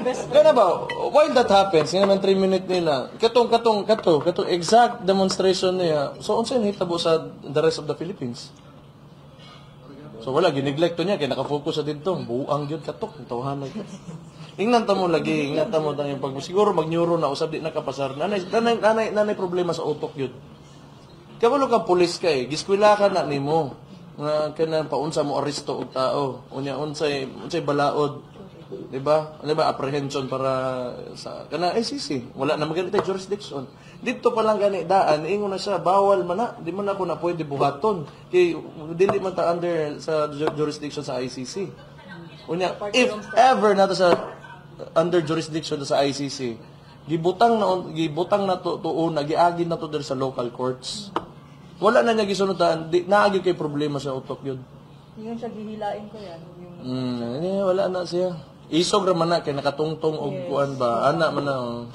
Kaya ba, while that happens, nga naman 3 minutes nila, katong exact demonstration niya, so unsa yung hitabo sa the rest of the Philippines? So wala, gineglect niya, kaya nakafocus sa dito, buang yun, katok, tawahan na yun. Ingnan mo lagi, ingnan mo yung pag siguro mag-neuro na, usab di nakapasar, nanay problema sa utok yun. Kabalo ka, pulis ka giskwila ka na nimo, nga kanang paunsa mo aresto og tao, unsay balaod. Diba? Apprehension para sa kana ICC. Wala na maganito jurisdiction. Dito pa lang gani daan, ingon na siya, bawal man na, di man ako na pwede buhaton. Kay dili man ta under sa jurisdiction sa ICC. Unya, if ever nato sa under jurisdiction sa ICC, gibutang na to una, giagi na to der sa local courts. Wala na niya gisunutan, naagi kay problema sa utok yun. Yung siya gihilain ko yan. Wala na siya. Isog ra man na kay nakatungtong og kuan ba, ana man na.